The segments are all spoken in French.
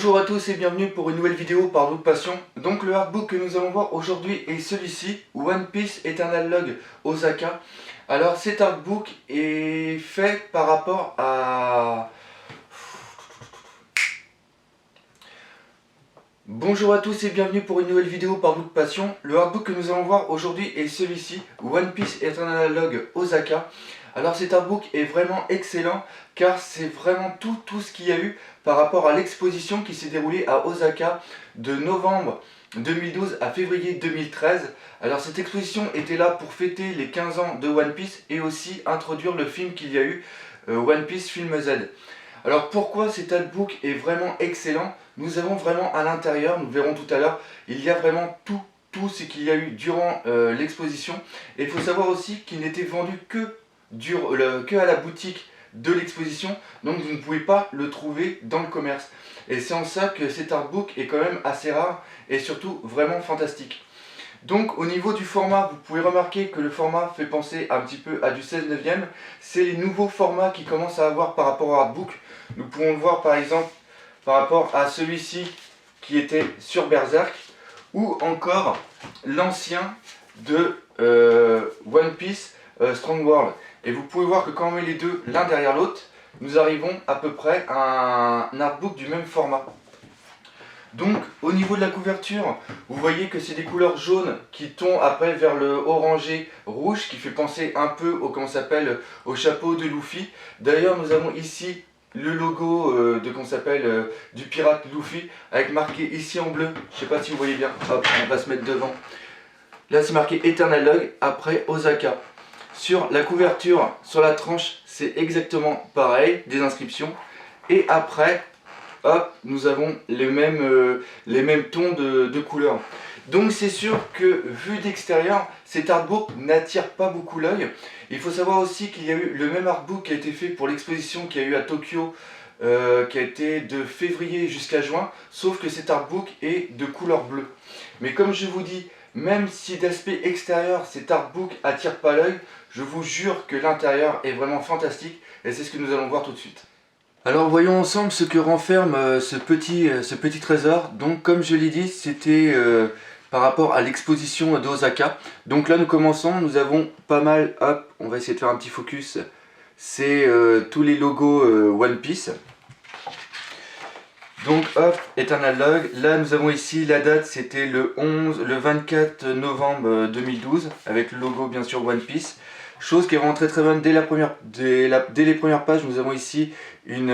Bonjour à tous et bienvenue pour une nouvelle vidéo par Look Passion. Donc le artbook que nous allons voir aujourd'hui est celui-ci, One Piece Eternal Log Osaka. Alors cet artbook est fait par rapport à... Bonjour à tous et bienvenue pour une nouvelle vidéo par Look Passion. Le artbook que nous allons voir aujourd'hui est celui-ci, One Piece Eternal Log Osaka. Alors cet artbook est vraiment excellent car c'est vraiment tout ce qu'il y a eu par rapport à l'exposition qui s'est déroulée à Osaka de novembre 2012 à février 2013. Alors cette exposition était là pour fêter les 15 ans de One Piece et aussi introduire le film qu'il y a eu, One Piece Film Z. Alors pourquoi cet artbook est vraiment excellent? Nous avons vraiment à l'intérieur, nous verrons tout à l'heure, il y a vraiment tout ce qu'il y a eu durant l'exposition. Et il faut savoir aussi qu'il n'était vendu que à la boutique de l'exposition, donc vous ne pouvez pas le trouver dans le commerce. Et c'est en ça que cet artbook est quand même assez rare et surtout vraiment fantastique. Donc au niveau du format, vous pouvez remarquer que le format fait penser un petit peu à du 16/9. C'est les nouveaux formats qui commencent à avoir par rapport au artbook. Nous pouvons le voir par exemple par rapport à celui-ci qui était sur Berserk, ou encore l'ancien de One Piece Strong World. Et vous pouvez voir que quand on met les deux l'un derrière l'autre, nous arrivons à peu près à un artbook du même format. Donc au niveau de la couverture, vous voyez que c'est des couleurs jaunes qui tombent après vers le orangé rouge qui fait penser un peu au, comment s'appelle, au chapeau de Luffy. D'ailleurs nous avons ici le logo du pirate Luffy avec marqué ici en bleu, je sais pas si vous voyez bien, hop, on va se mettre devant. Là c'est marqué Eternal Log après Osaka. Sur la couverture, sur la tranche, c'est exactement pareil, des inscriptions. Et après, hop, nous avons les mêmes tons de couleurs. Donc c'est sûr que vu d'extérieur, cet artbook n'attire pas beaucoup l'œil. Il faut savoir aussi qu'il y a eu le même artbook qui a été fait pour l'exposition qu'il y a eu à Tokyo, qui a été de février jusqu'à juin, sauf que cet artbook est de couleur bleue. Mais comme je vous dis, même si d'aspect extérieur cet artbook attire pas l'œil, je vous jure que l'intérieur est vraiment fantastique et c'est ce que nous allons voir tout de suite. Alors voyons ensemble ce que renferme ce petit trésor. Donc comme je l'ai dit, c'était par rapport à l'exposition d'Osaka. Donc là nous commençons, nous avons pas mal, hop, on va essayer de faire un petit focus. C'est tous les logos One Piece. Donc hop, Eternal Log, là nous avons ici la date, c'était le 24 novembre 2012, avec le logo bien sûr One Piece. Chose qui est vraiment très bonne, dès les premières pages, nous avons ici une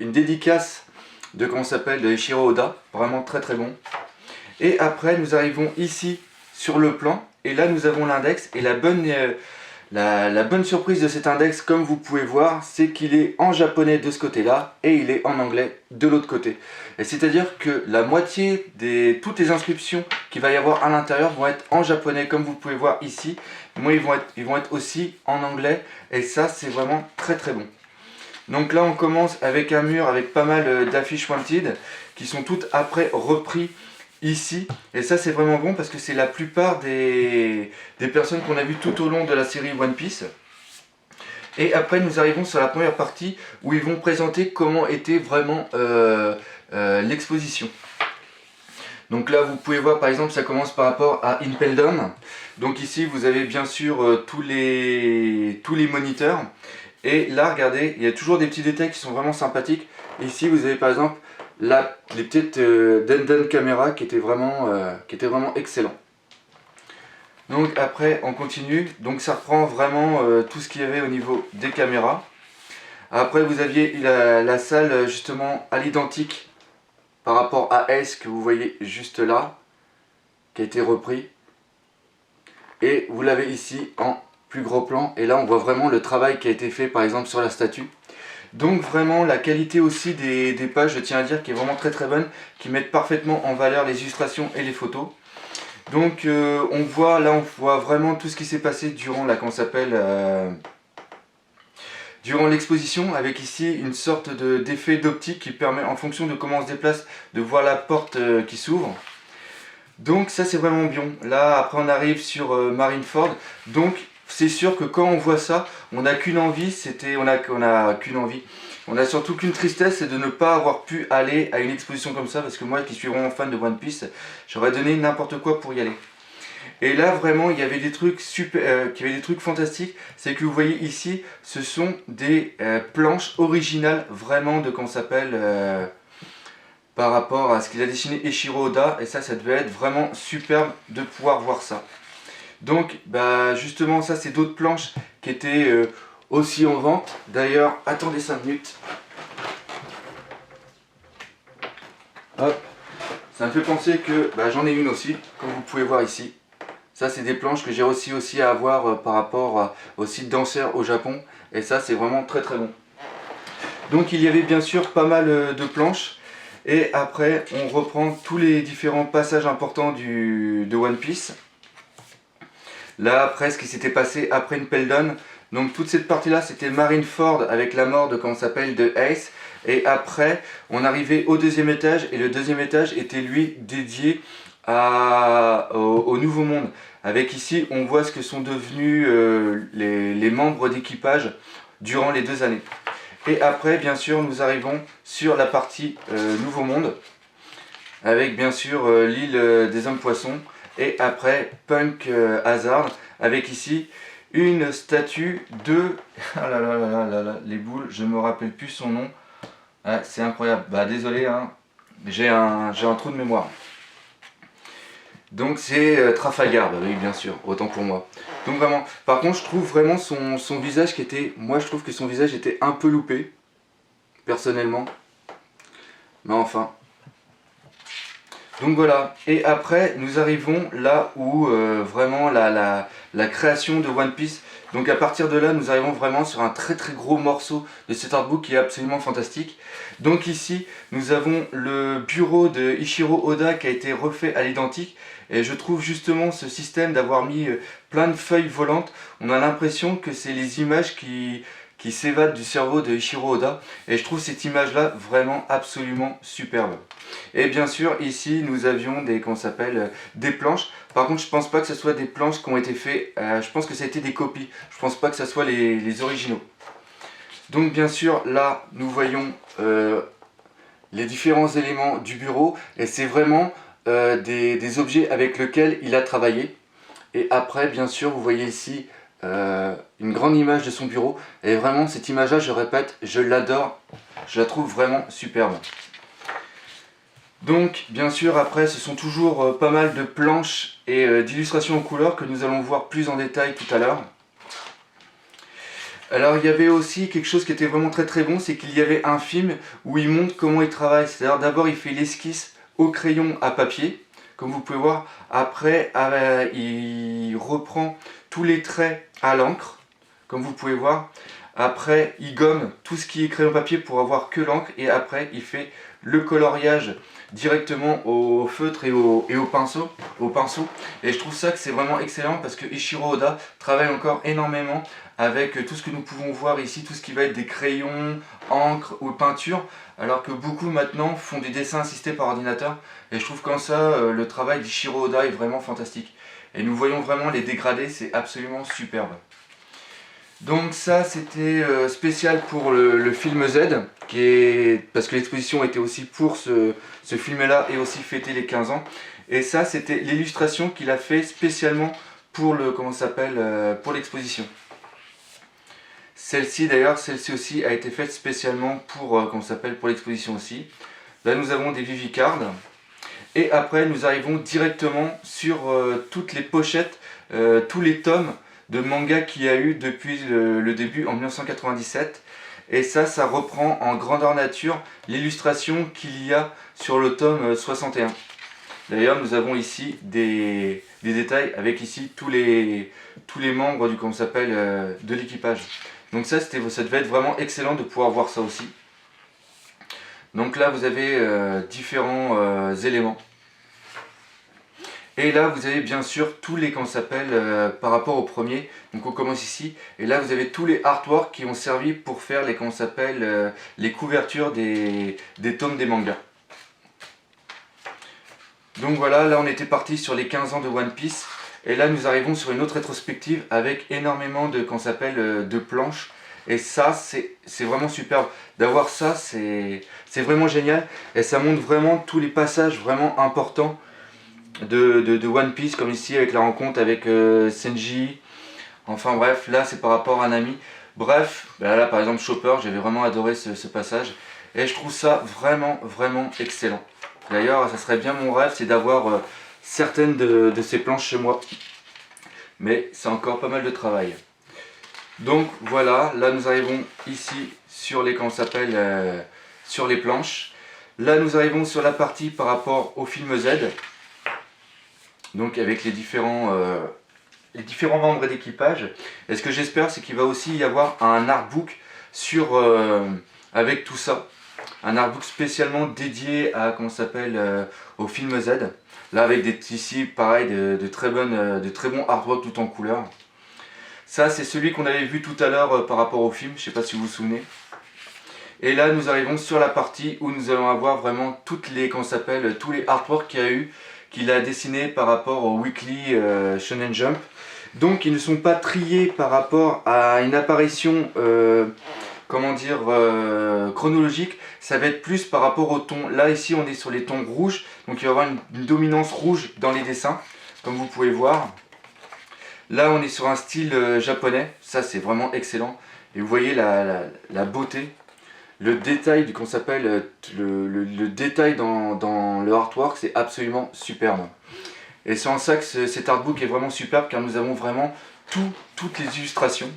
dédicace de de Eiichiro Oda, vraiment très bon. Et après nous arrivons ici sur le plan, et là nous avons l'index, et la bonne surprise de cet index, comme vous pouvez voir, c'est qu'il est en japonais de ce côté-là et il est en anglais de l'autre côté. Et c'est-à-dire que la moitié de toutes les inscriptions qu'il va y avoir à l'intérieur vont être en japonais, comme vous pouvez voir ici. Moi, ils vont être aussi en anglais et ça, c'est vraiment très bon. Donc là, on commence avec un mur avec pas mal d'affiches wanted qui sont toutes après repris ici, et ça c'est vraiment bon parce que c'est la plupart des personnes qu'on a vues tout au long de la série One Piece. Et après nous arrivons sur la première partie où ils vont présenter comment était vraiment l'exposition. Donc là vous pouvez voir par exemple, ça commence par rapport à Impel Down. Donc ici vous avez bien sûr tous les moniteurs. Et là regardez, il y a toujours des petits détails qui sont vraiment sympathiques. Ici vous avez par exemple les petites Denden caméra qui étaient vraiment excellents. Donc après on continue, donc ça reprend vraiment tout ce qu'il y avait au niveau des caméras. Après vous aviez la salle justement à l'identique par rapport à S que vous voyez juste là, qui a été repris. Et vous l'avez ici en plus gros plan, et là on voit vraiment le travail qui a été fait par exemple sur la statue. Donc vraiment la qualité aussi des pages, je tiens à dire, qui est vraiment très bonne, qui mettent parfaitement en valeur les illustrations et les photos. Donc on voit vraiment tout ce qui s'est passé durant durant l'exposition, avec ici une sorte d'effet d'optique qui permet, en fonction de comment on se déplace, de voir la porte qui s'ouvre. Donc ça c'est vraiment bien. Là après on arrive sur Marineford. Donc c'est sûr que quand on voit ça, on n'a qu'une envie, On a surtout qu'une tristesse, c'est de ne pas avoir pu aller à une exposition comme ça, parce que moi qui suis vraiment fan de One Piece, j'aurais donné n'importe quoi pour y aller. Et là vraiment il y avait des trucs super, qui avaient des trucs fantastiques. C'est que vous voyez ici, ce sont des planches originales vraiment de comment ça s'appelle par rapport à ce qu'il a dessiné Eiichiro Oda. Et ça devait être vraiment superbe de pouvoir voir ça. Donc bah justement ça c'est d'autres planches qui étaient aussi en vente. D'ailleurs attendez 5 minutes. Hop, ça me fait penser que bah, j'en ai une aussi, comme vous pouvez voir ici. Ça c'est des planches que j'ai réussi aussi à avoir par rapport au site Dancer au Japon. Et ça c'est vraiment très très bon. Donc il y avait bien sûr pas mal de planches. Et après on reprend tous les différents passages importants de One Piece. Là après ce qui s'était passé après une Peldon. Donc toute cette partie là c'était Marineford avec la mort de comment ça s'appelle de Ace. Et après on arrivait au deuxième étage. Et le deuxième étage était lui dédié au Nouveau Monde. Avec ici, on voit ce que sont devenus les membres d'équipage durant les 2 années. Et après, bien sûr, nous arrivons sur la partie Nouveau Monde. Avec bien sûr l'île des hommes poissons. Et après, Punk Hazard. Avec ici une statue de... Ah là là là là là, les boules, je ne me rappelle plus son nom. Ah, c'est incroyable. Bah désolé, hein, j'ai un trou de mémoire. Donc c'est Trafalgar, bah oui bien sûr, autant pour moi. Donc vraiment, par contre je trouve vraiment son visage qui était... Moi je trouve que son visage était un peu loupé, personnellement. Mais enfin. Donc voilà, et après nous arrivons là où vraiment la création de One Piece. Donc à partir de là nous arrivons vraiment sur un très très gros morceau de cet artbook qui est absolument fantastique. Donc ici nous avons le bureau de Eiichiro Oda qui a été refait à l'identique. Et je trouve justement ce système d'avoir mis plein de feuilles volantes, on a l'impression que c'est les images qui s'évadent du cerveau de Eiichiro Oda. Et je trouve cette image là vraiment absolument superbe. Et bien sûr ici nous avions des, comment ça s'appelle, des planches. Par contre je pense pas que ce soit des planches qui ont été faites, je pense que ça a été des copies. Je pense pas que ce soit les originaux. Donc bien sûr là nous voyons les différents éléments du bureau. Et c'est vraiment des objets avec lesquels il a travaillé. Et après bien sûr vous voyez ici une grande image de son bureau. Et vraiment cette image là, je répète, je l'adore. Je la trouve vraiment superbe. Donc bien sûr après ce sont toujours pas mal de planches et d'illustrations en couleur que nous allons voir plus en détail tout à l'heure. Alors il y avait aussi quelque chose qui était vraiment très très bon, c'est qu'il y avait un film où il montre comment il travaille. C'est-à-dire d'abord il fait l'esquisse au crayon à papier, comme vous pouvez voir. Après il reprend tous les traits à l'encre, comme vous pouvez voir. Après il gomme tout ce qui est crayon papier pour avoir que l'encre. Et après il fait le coloriage directement au feutre et au pinceau, Et je trouve ça que c'est vraiment excellent parce que Eiichiro Oda travaille encore énormément avec tout ce que nous pouvons voir ici, tout ce qui va être des crayons, encre ou peinture, alors que beaucoup maintenant font des dessins assistés par ordinateur. Et je trouve qu'en ça, le travail d'Eiichiro Oda est vraiment fantastique. Et nous voyons vraiment les dégradés, c'est absolument superbe. Donc ça c'était spécial pour le film Z, parce que l'exposition était aussi pour ce film là et aussi fêter les 15 ans. Et ça c'était l'illustration qu'il a fait spécialement pour pour l'exposition. Celle-ci d'ailleurs, celle-ci aussi a été faite spécialement pour pour l'exposition aussi. Là nous avons des Vivicards. Et après nous arrivons directement sur toutes les pochettes, tous les tomes de manga qu'il y a eu depuis le début en 1997. Et ça reprend en grandeur nature l'illustration qu'il y a sur le tome 61. D'ailleurs nous avons ici des détails avec ici tous les membres du de l'équipage. Donc ça devait être vraiment excellent de pouvoir voir ça aussi. Donc là vous avez différents éléments. Et là vous avez bien sûr tous les par rapport au premier. Donc on commence ici. Et là vous avez tous les artworks qui ont servi pour faire les couvertures des tomes des mangas. Donc voilà, là on était parti sur les 15 ans de One Piece. Et là nous arrivons sur une autre rétrospective avec énormément de planches. Et ça, c'est vraiment superbe. D'avoir ça, c'est vraiment génial. Et ça montre vraiment tous les passages vraiment importants de One Piece, comme ici avec la rencontre avec Senji. Enfin bref, là c'est par rapport à un ami. Bref, bah là par exemple Chopper, j'avais vraiment adoré ce passage. Et je trouve ça vraiment excellent. D'ailleurs, ça serait bien mon rêve, c'est d'avoir certaines de ces planches chez moi. Mais c'est encore pas mal de travail. Donc voilà, là nous arrivons ici sur les, comment ça s'appelle, sur les planches. Là nous arrivons sur la partie par rapport au film Z. Donc avec les différents membres d'équipage. Et ce que j'espère, c'est qu'il va aussi y avoir un artbook sur, avec tout ça. Un artbook spécialement dédié à, comment ça s'appelle, au film Z. Là avec des ici pareil de très bons artworks tout en couleur. Ça c'est celui qu'on avait vu tout à l'heure par rapport au film, je sais pas si vous vous souvenez. Et là nous arrivons sur la partie où nous allons avoir vraiment toutes les, comment ça s'appelle, tous les artworks qu'il a dessiné par rapport au Weekly Shonen Jump. Donc ils ne sont pas triés par rapport à une apparition comment dire, chronologique, ça va être plus par rapport au ton. Là ici on est sur les tons rouges, donc il va y avoir une dominance rouge dans les dessins, comme vous pouvez voir. Là on est sur un style japonais, ça c'est vraiment excellent. Et vous voyez la beauté, le détail qu'on s'appelle, le détail dans le artwork, c'est absolument superbe. Et c'est en ça que cet artbook est vraiment superbe, car nous avons vraiment toutes les illustrations.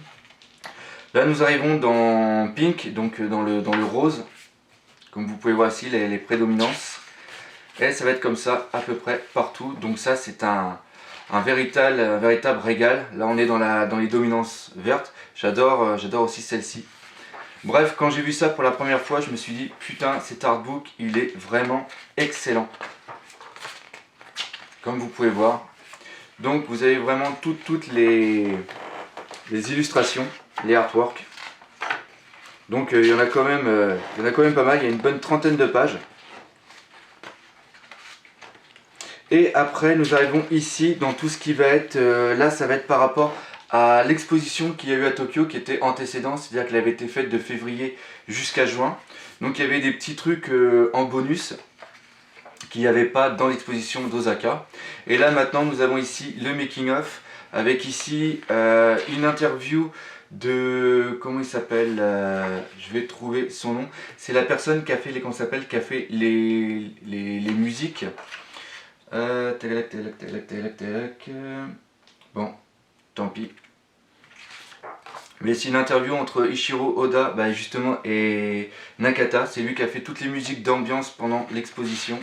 Là nous arrivons dans Pink, donc dans le rose, comme vous pouvez voir ici les prédominances. Et ça va être comme ça à peu près partout, donc ça c'est un véritable régal. Là on est dans les dominances vertes, j'adore aussi celle-ci. Bref, quand j'ai vu ça pour la première fois, je me suis dit putain, cet artbook il est vraiment excellent. Comme vous pouvez voir. Donc vous avez vraiment toutes les illustrations, les artworks. Donc il y en a quand même pas mal, il y a une bonne trentaine de pages. Et après nous arrivons ici dans tout ce qui va être, là ça va être par rapport à l'exposition qu'il y a eu à Tokyo qui était antécédente, c'est-à-dire qu'elle avait été faite de février jusqu'à juin. Donc il y avait des petits trucs en bonus qu'il n'y avait pas dans l'exposition d'Osaka. Et là maintenant nous avons ici le making of avec ici une interview de, comment il s'appelle, je vais trouver son nom, c'est la personne qui a fait les musiques. Bon, tant pis. Mais c'est une interview entre Ichiro Oda justement et Nakata, c'est lui qui a fait toutes les musiques d'ambiance pendant l'exposition.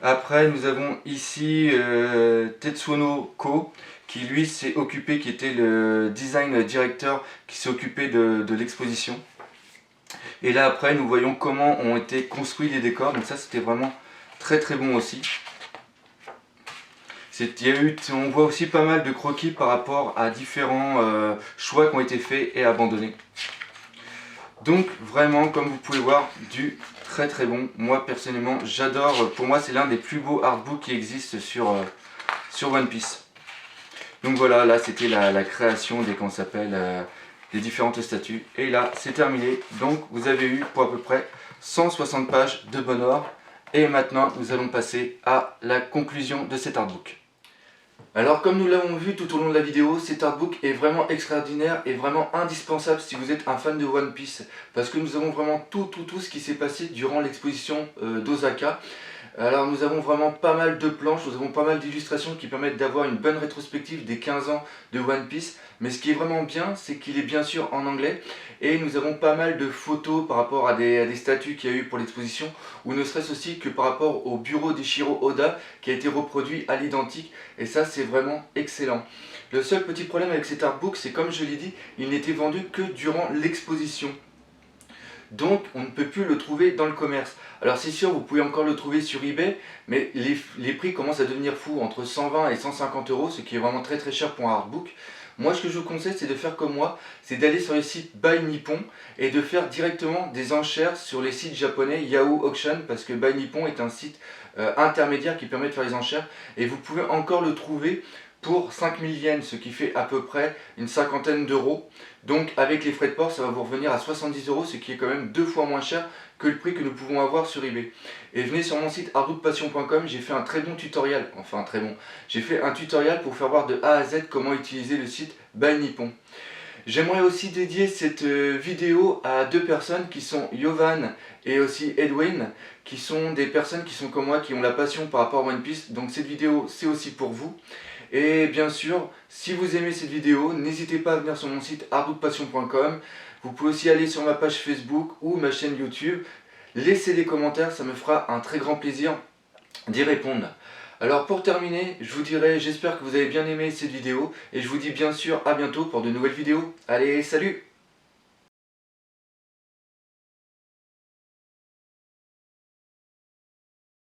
Après nous avons ici Tetsuno Ko, qui lui s'est occupé, qui était le design director, qui s'est occupé de l'exposition. Et là après nous voyons comment ont été construits les décors, donc ça c'était vraiment très bon aussi. On voit aussi pas mal de croquis par rapport à différents choix qui ont été faits et abandonnés. Donc vraiment, comme vous pouvez voir, du très bon. Moi personnellement j'adore, pour moi c'est l'un des plus beaux artbooks qui existent sur One Piece. Donc voilà, là c'était la création des, des différentes statues. Et là c'est terminé, donc vous avez eu pour à peu près 160 pages de bon ordre. Et maintenant nous allons passer à la conclusion de cet artbook. Alors comme nous l'avons vu tout au long de la vidéo, cet artbook est vraiment extraordinaire et vraiment indispensable si vous êtes un fan de One Piece. Parce que nous avons vraiment tout ce qui s'est passé durant l'exposition d'Osaka. Alors nous avons vraiment pas mal de planches, nous avons pas mal d'illustrations qui permettent d'avoir une bonne rétrospective des 15 ans de One Piece. Mais ce qui est vraiment bien, c'est qu'il est bien sûr en anglais. Et nous avons pas mal de photos par rapport à des statues qu'il y a eu pour l'exposition. Ou ne serait-ce aussi que par rapport au bureau d'Ichiro Oda qui a été reproduit à l'identique. Et ça c'est vraiment excellent. Le seul petit problème avec cet artbook, c'est comme je l'ai dit, il n'était vendu que durant l'exposition. Donc on ne peut plus le trouver dans le commerce. Alors c'est sûr, vous pouvez encore le trouver sur eBay, mais les prix commencent à devenir fous, entre 120 et 150 €, ce qui est vraiment très cher pour un artbook. Moi ce que je vous conseille, c'est de faire comme moi, c'est d'aller sur le site Buy Nippon et de faire directement des enchères sur les sites japonais Yahoo Auction, parce que Buy Nippon est un site intermédiaire qui permet de faire les enchères, et vous pouvez encore le trouver pour 5000 yens, ce qui fait à peu près une cinquantaine d'euros. Donc avec les frais de port, ça va vous revenir à 70 euros, ce qui est quand même 2 fois moins cher que le prix que nous pouvons avoir sur eBay. Et venez sur mon site artbookpassion.com, j'ai fait un très bon tutoriel, enfin très bon, j'ai fait un tutoriel pour faire voir de A à Z comment utiliser le site Buy Nippon. J'aimerais aussi dédier cette vidéo à 2 personnes qui sont Yovan et aussi Edwin, qui sont des personnes qui sont comme moi, qui ont la passion par rapport à One Piece. Donc cette vidéo, c'est aussi pour vous. Et bien sûr, si vous aimez cette vidéo, n'hésitez pas à venir sur mon site artbookpassion.com. Vous pouvez aussi aller sur ma page Facebook ou ma chaîne YouTube. Laissez des commentaires, ça me fera un très grand plaisir d'y répondre. Alors pour terminer, je vous dirais, j'espère que vous avez bien aimé cette vidéo et je vous dis bien sûr à bientôt pour de nouvelles vidéos. Allez, salut!